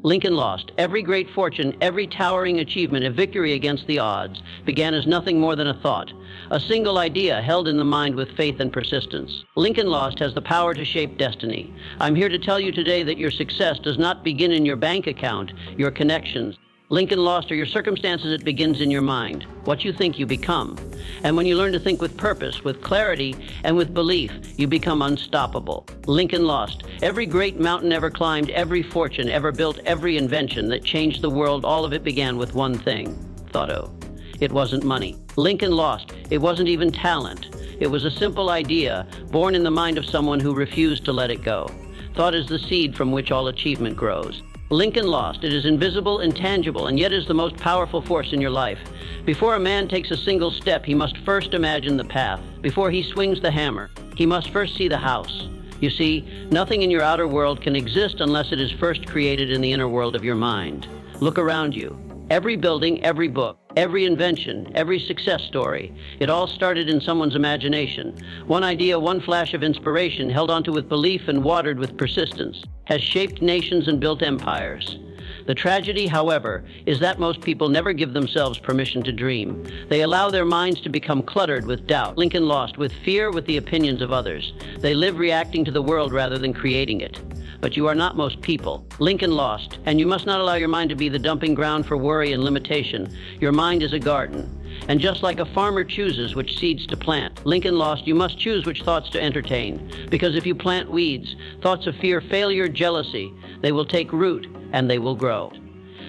Lincoln lost. Every great fortune, every towering achievement, a victory against the odds, began as nothing more than a thought, a single idea held in the mind with faith and persistence. Lincoln lost has the power to shape destiny. I'm here to tell you today that your success does not begin in your bank account, your connections. Lincoln lost are your circumstances. It begins in your mind, what you think you become. And when you learn to think with purpose, with clarity, and with belief, you become unstoppable. Lincoln lost. Every great mountain ever climbed, every fortune ever built, every invention that changed the world, all of it began with one thing: thought. It wasn't money. Lincoln lost. It wasn't even talent. It was a simple idea, born in the mind of someone who refused to let it go. Thought is the seed from which all achievement grows. Lincoln lost. It is invisible, intangible, and yet is the most powerful force in your life. Before a man takes a single step, he must first imagine the path. Before he swings the hammer, he must first see the house. You see, nothing in your outer world can exist unless it is first created in the inner world of your mind. Look around you. Every building, every book, every invention, every success story, it all started in someone's imagination. One idea, one flash of inspiration, held onto with belief and watered with persistence, has shaped nations and built empires. The tragedy, however, is that most people never give themselves permission to dream. They allow their minds to become cluttered with doubt. Lincoln lost, with fear, with the opinions of others. They live reacting to the world rather than creating it. But you are not most people. Lincoln lost, and you must not allow your mind to be the dumping ground for worry and limitation. Your mind is a garden. And just like a farmer chooses which seeds to plant, Lincoln lost, you must choose which thoughts to entertain. Because if you plant weeds, thoughts of fear, failure, jealousy, they will take root and they will grow.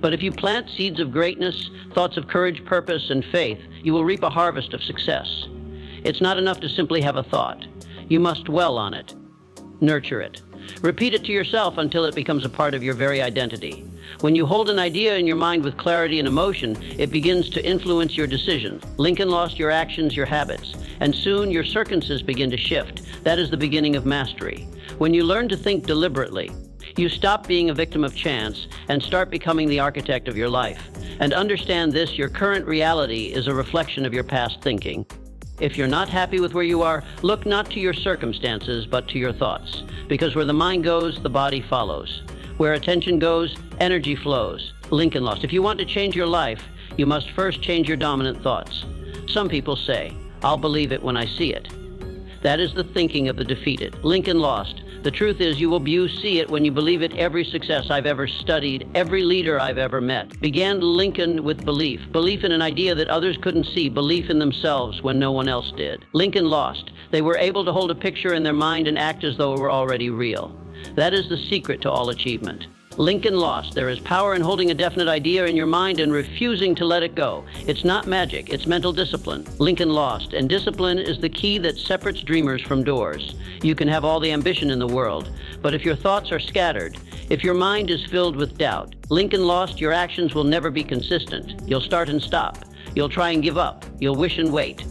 But if you plant seeds of greatness, thoughts of courage, purpose, and faith, you will reap a harvest of success. It's not enough to simply have a thought. You must dwell on it, nurture it. Repeat it to yourself until it becomes a part of your very identity. When you hold an idea in your mind with clarity and emotion, it begins to influence your decisions. Lincoln lost your actions, your habits, and soon your circumstances begin to shift. That is the beginning of mastery. When you learn to think deliberately, you stop being a victim of chance and start becoming the architect of your life. And understand this: your current reality is a reflection of your past thinking. If you're not happy with where you are, look not to your circumstances, but to your thoughts. Because where the mind goes, the body follows. Where attention goes, energy flows. Lincoln lost. If you want to change your life, you must first change your dominant thoughts. Some people say, "I'll believe it when I see it." That is the thinking of the defeated. Lincoln lost. The truth is, you see it when you believe it. Every success I've ever studied, every leader I've ever met, began Lincoln with belief. Belief in an idea that others couldn't see. Belief in themselves when no one else did. Lincoln lost. They were able to hold a picture in their mind and act as though it were already real. That is the secret to all achievement. Lincoln lost. There is power in holding a definite idea in your mind and refusing to let it go. It's not magic, it's mental discipline. Lincoln lost, and discipline is the key that separates dreamers from doors. You can have all the ambition in the world, but if your thoughts are scattered, if your mind is filled with doubt, Lincoln lost, your actions will never be consistent. You'll start and stop. You'll try and give up. You'll wish and wait.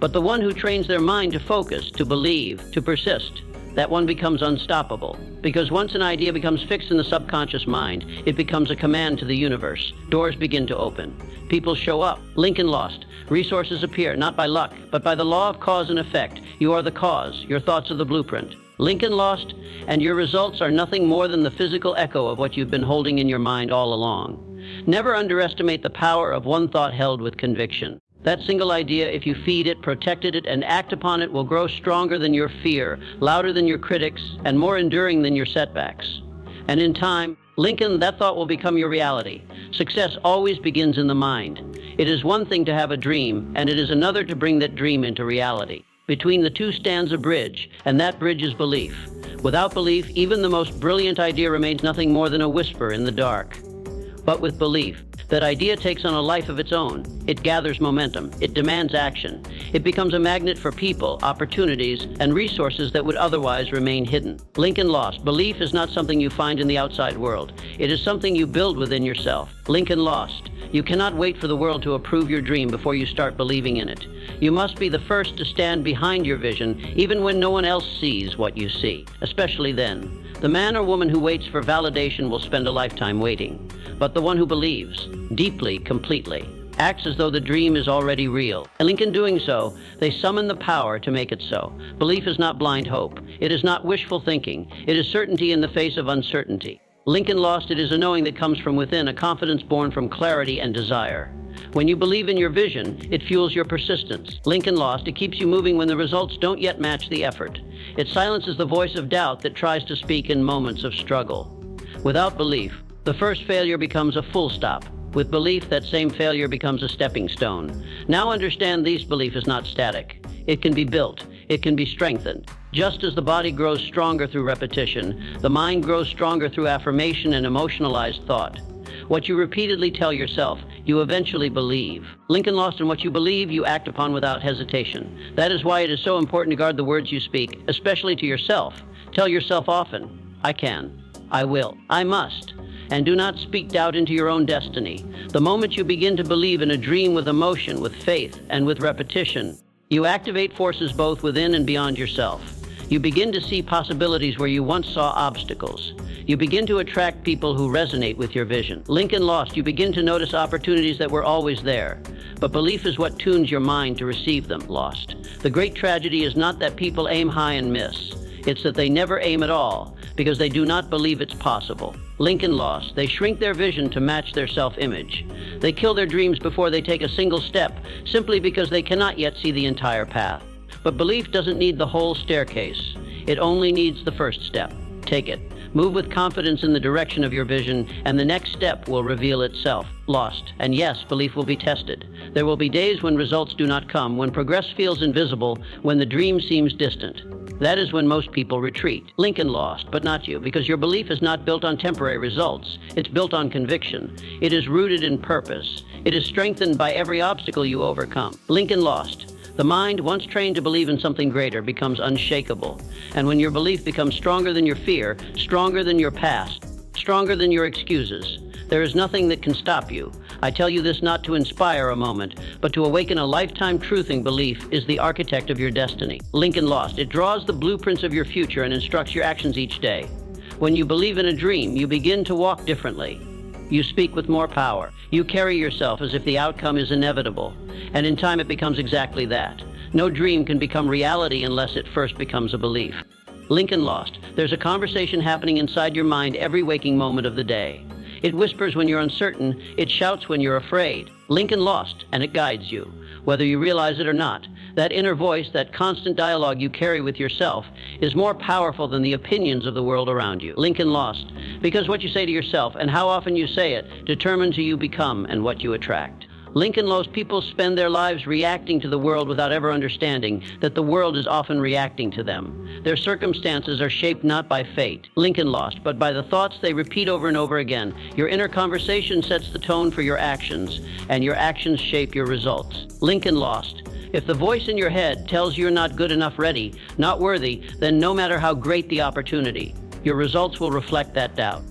But the one who trains their mind to focus, to believe, to persist, that one becomes unstoppable. Because once an idea becomes fixed in the subconscious mind, it becomes a command to the universe. Doors begin to open. People show up. Lincoln lost. Resources appear, not by luck, but by the law of cause and effect. You are the cause. Your thoughts are the blueprint. Lincoln lost, and your results are nothing more than the physical echo of what you've been holding in your mind all along. Never underestimate the power of one thought held with conviction. That single idea, if you feed it, protected it, and act upon it, will grow stronger than your fear, louder than your critics, and more enduring than your setbacks. And in time, Lincoln, that thought will become your reality. Success always begins in the mind. It is one thing to have a dream, and it is another to bring that dream into reality. Between the two stands a bridge, and that bridge is belief. Without belief, even the most brilliant idea remains nothing more than a whisper in the dark. But with belief, that idea takes on a life of its own. It gathers momentum. It demands action. It becomes a magnet for people, opportunities, and resources that would otherwise remain hidden. Lincoln lost. Belief is not something you find in the outside world. It is something you build within yourself. Lincoln lost. You cannot wait for the world to approve your dream before you start believing in it. You must be the first to stand behind your vision, even when no one else sees what you see, especially then. The man or woman who waits for validation will spend a lifetime waiting. But the one who believes, deeply, completely, acts as though the dream is already real. And in doing so, they summon the power to make it so. Belief is not blind hope. It is not wishful thinking. It is certainty in the face of uncertainty. Lincoln Lost, it is a knowing that comes from within, a confidence born from clarity and desire. When you believe in your vision, it fuels your persistence. Lincoln Lost, it keeps you moving when the results don't yet match the effort. It silences the voice of doubt that tries to speak in moments of struggle. Without belief, the first failure becomes a full stop. With belief, that same failure becomes a stepping stone. Now understand, this belief is not static. It can be built. It can be strengthened. Just as the body grows stronger through repetition, the mind grows stronger through affirmation and emotionalized thought. What you repeatedly tell yourself, you eventually believe. Lincoln Lost, in what you believe, you act upon without hesitation. That is why it is so important to guard the words you speak, especially to yourself. Tell yourself often, I can, I will, I must. And do not speak doubt into your own destiny. The moment you begin to believe in a dream with emotion, with faith, and with repetition, you activate forces both within and beyond yourself. You begin to see possibilities where you once saw obstacles. You begin to attract people who resonate with your vision. Lincoln Lost, you begin to notice opportunities that were always there. But belief is what tunes your mind to receive them. Lost. The great tragedy is not that people aim high and miss. It's that they never aim at all, because they do not believe it's possible. Lincoln Lost, they shrink their vision to match their self-image. They kill their dreams before they take a single step, simply because they cannot yet see the entire path. But belief doesn't need the whole staircase. It only needs the first step. Take it. Move with confidence in the direction of your vision, and the next step will reveal itself. Lost. And yes, belief will be tested. There will be days when results do not come, when progress feels invisible, when the dream seems distant. That is when most people retreat. Lincoln Lost, but not you, because your belief is not built on temporary results. It's built on conviction. It is rooted in purpose. It is strengthened by every obstacle you overcome. Lincoln Lost. The mind, once trained to believe in something greater, becomes unshakable. And when your belief becomes stronger than your fear, stronger than your past, stronger than your excuses, there is nothing that can stop you. I tell you this not to inspire a moment, but to awaken a lifetime truthing. Belief is the architect of your destiny. Lincoln Lost. It draws the blueprints of your future and instructs your actions each day. When you believe in a dream, you begin to walk differently. You speak with more power. You carry yourself as if the outcome is inevitable. And in time it becomes exactly that. No dream can become reality unless it first becomes a belief. Lincoln Lost. There's a conversation happening inside your mind every waking moment of the day. It whispers when you're uncertain. It shouts when you're afraid. Lincoln Lost, and it guides you, whether you realize it or not. That inner voice, that constant dialogue you carry with yourself, is more powerful than the opinions of the world around you. Lincoln Lost, because what you say to yourself and how often you say it determines who you become and what you attract. Lincoln Lost, people spend their lives reacting to the world without ever understanding that the world is often reacting to them. Their circumstances are shaped not by fate, Lincoln Lost, but by the thoughts they repeat over and over again. Your inner conversation sets the tone for your actions, and your actions shape your results. Lincoln Lost. If the voice in your head tells you're not good enough, ready, not worthy, then no matter how great the opportunity, your results will reflect that doubt.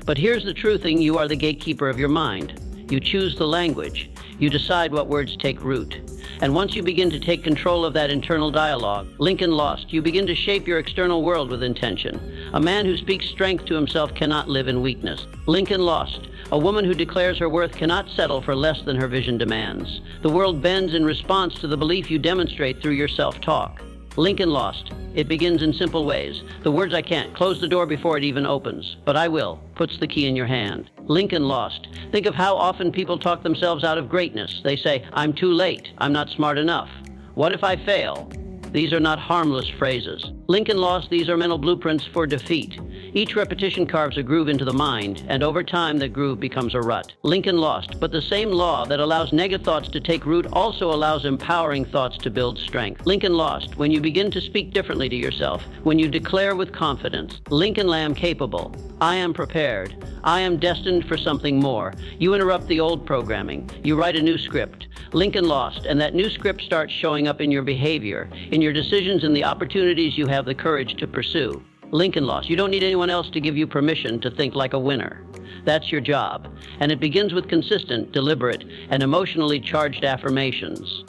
But here's the true thing: you are the gatekeeper of your mind. You choose the language. You decide what words take root. And once you begin to take control of that internal dialogue, Lincoln Lost, you begin to shape your external world with intention. A man who speaks strength to himself cannot live in weakness. Lincoln Lost. A woman who declares her worth cannot settle for less than her vision demands. The world bends in response to the belief you demonstrate through your self-talk. Lincoln Lost. It begins in simple ways. The words "I can't" close the door before it even opens. But "I will" puts the key in your hand. Lincoln Lost. Think of how often people talk themselves out of greatness. They say, "I'm too late. I'm not smart enough. What if I fail?" These are not harmless phrases. Lincoln Lost, these are mental blueprints for defeat. Each repetition carves a groove into the mind, and over time the groove becomes a rut. Lincoln Lost, but the same law that allows negative thoughts to take root also allows empowering thoughts to build strength. Lincoln Lost, when you begin to speak differently to yourself, when you declare with confidence, Lincoln Lamb capable, I am prepared, I am destined for something more. You interrupt the old programming. You write a new script. Lincoln Lost, and that new script starts showing up in your behavior, in your decisions, and the opportunities you have the courage to pursue. Lincoln Lost. You don't need anyone else to give you permission to think like a winner. That's your job. And it begins with consistent, deliberate, and emotionally charged affirmations.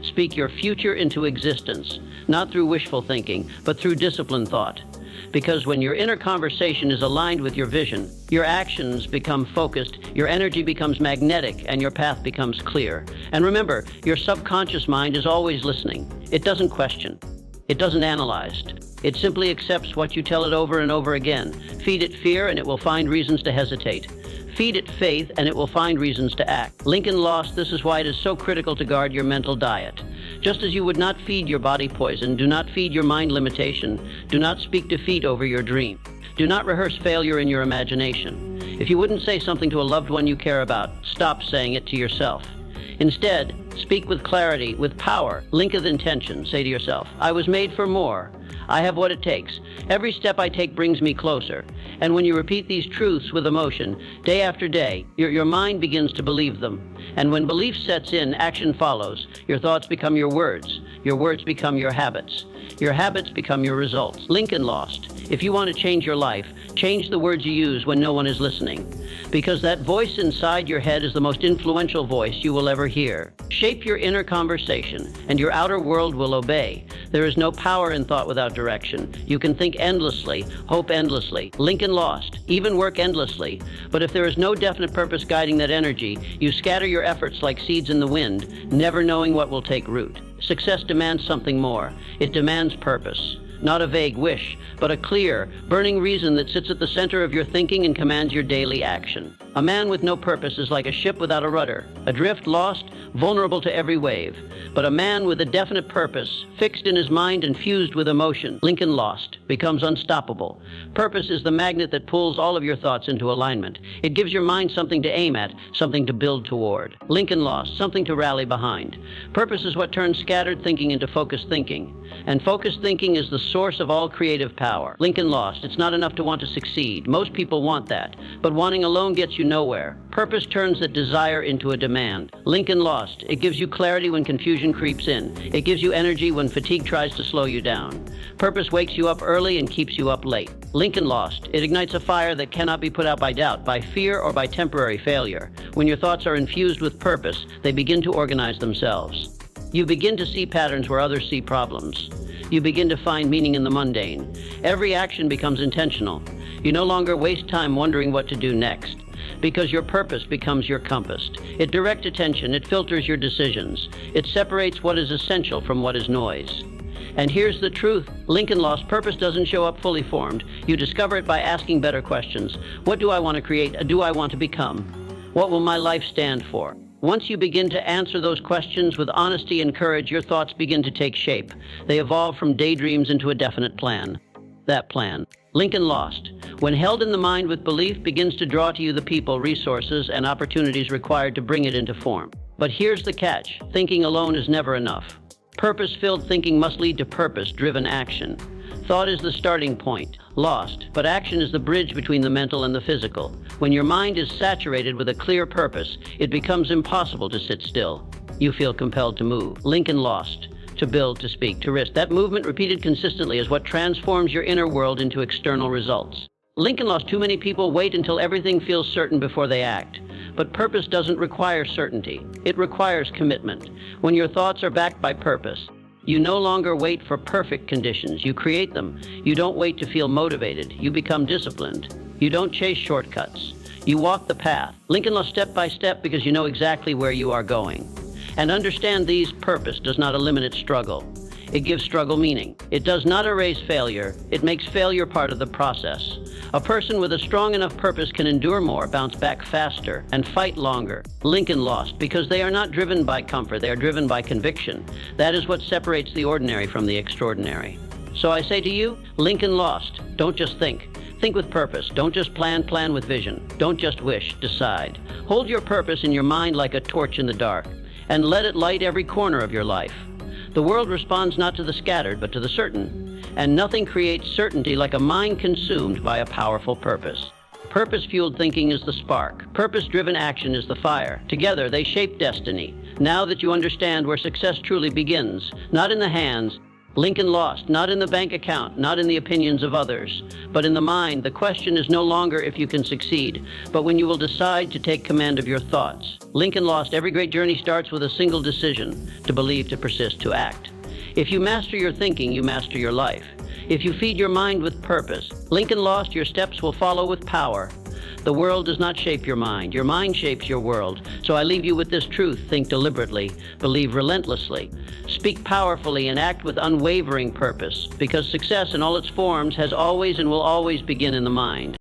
Speak your future into existence, not through wishful thinking, but through disciplined thought. Because when your inner conversation is aligned with your vision, your actions become focused, your energy becomes magnetic, and your path becomes clear. And remember, your subconscious mind is always listening. It doesn't question. It doesn't analyze. It simply accepts what you tell it over and over again. Feed it fear and it will find reasons to hesitate. Feed it faith and it will find reasons to act. Lincoln lost. This is why it is so critical to guard your mental diet. Just as you would not feed your body poison, do not feed your mind limitation. Do not speak defeat over your dream. Do not rehearse failure in your imagination. If you wouldn't say something to a loved one you care about, stop saying it to yourself. Instead, speak with clarity, with power. Link with intention. Say to yourself, I was made for more. I have what it takes. Every step I take brings me closer. And when you repeat these truths with emotion, day after day, your mind begins to believe them. And when belief sets in, action follows. Your thoughts become your words. Your words become your habits. Your habits become your results. Lincoln lost. If you want to change your life, change the words you use when no one is listening. Because that voice inside your head is the most influential voice you will ever hear. Shape your inner conversation, and your outer world will obey. There is no power in thought without direction. You can think endlessly, hope endlessly. Lincoln lost. Even work endlessly. But if there is no definite purpose guiding that energy, you scatter your efforts like seeds in the wind, never knowing what will take root. Success demands something more. It demands purpose. Not a vague wish, but a clear, burning reason that sits at the center of your thinking and commands your daily action. A man with no purpose is like a ship without a rudder, adrift, lost, vulnerable to every wave. But a man with a definite purpose, fixed in his mind and fused with emotion, Lincoln lost, becomes unstoppable. Purpose is the magnet that pulls all of your thoughts into alignment. It gives your mind something to aim at, something to build toward. Lincoln lost, something to rally behind. Purpose is what turns scattered thinking into focused thinking. And focused thinking is the source of all creative power. Lincoln lost. It's not enough to want to succeed. Most people want that. But wanting alone gets you nowhere. Purpose turns that desire into a demand. Lincoln lost. It gives you clarity when confusion creeps in. It gives you energy when fatigue tries to slow you down. Purpose wakes you up early and keeps you up late. Lincoln lost. It ignites a fire that cannot be put out by doubt, by fear, or by temporary failure. When your thoughts are infused with purpose, they begin to organize themselves. You begin to see patterns where others see problems. You begin to find meaning in the mundane. Every action becomes intentional. You no longer waste time wondering what to do next, because your purpose becomes your compass. It directs attention, it filters your decisions. It separates what is essential from what is noise. And here's the truth. Lincoln lost. Purpose doesn't show up fully formed. You discover it by asking better questions. What do I want to create? Do I want to become? What will my life stand for? Once you begin to answer those questions with honesty and courage, your thoughts begin to take shape. They evolve from daydreams into a definite plan. That plan, Lincoln lost, when held in the mind with belief, begins to draw to you the people, resources, and opportunities required to bring it into form. But here's the catch. Thinking alone is never enough. Purpose-filled thinking must lead to purpose-driven action. Thought is the starting point, lost, but action is the bridge between the mental and the physical. When your mind is saturated with a clear purpose, it becomes impossible to sit still. You feel compelled to move. Lincoln lost. To build, to speak, to risk. That movement repeated consistently is what transforms your inner world into external results. Lincoln lost. Too many people wait until everything feels certain before they act. But purpose doesn't require certainty. It requires commitment. When your thoughts are backed by purpose, you no longer wait for perfect conditions. You create them. You don't wait to feel motivated. You become disciplined. You don't chase shortcuts. You walk the path. Lincoln lost step by step because you know exactly where you are going. And understand these, purpose does not eliminate struggle. It gives struggle meaning. It does not erase failure. It makes failure part of the process. A person with a strong enough purpose can endure more, bounce back faster, and fight longer. Lincoln lost because they are not driven by comfort. They are driven by conviction. That is what separates the ordinary from the extraordinary. So I say to you, Lincoln lost. Don't just think. Think with purpose. Don't just plan with vision. Don't just wish, decide. Hold your purpose in your mind like a torch in the dark, and let it light every corner of your life. The world responds not to the scattered, but to the certain. And nothing creates certainty like a mind consumed by a powerful purpose. Purpose-fueled thinking is the spark. Purpose-driven action is the fire. Together, they shape destiny. Now that you understand where success truly begins, not in the hands, Lincoln lost, not in the bank account, not in the opinions of others, but in the mind. The question is no longer if you can succeed, but when you will decide to take command of your thoughts. Lincoln lost. Every great journey starts with a single decision: to believe, to persist, to act. If you master your thinking, you master your life. If you feed your mind with purpose, Lincoln lost, your steps will follow with power. The world does not shape your mind. Your mind shapes your world. So I leave you with this truth. Think deliberately. Believe relentlessly. Speak powerfully and act with unwavering purpose, because success in all its forms has always and will always begin in the mind.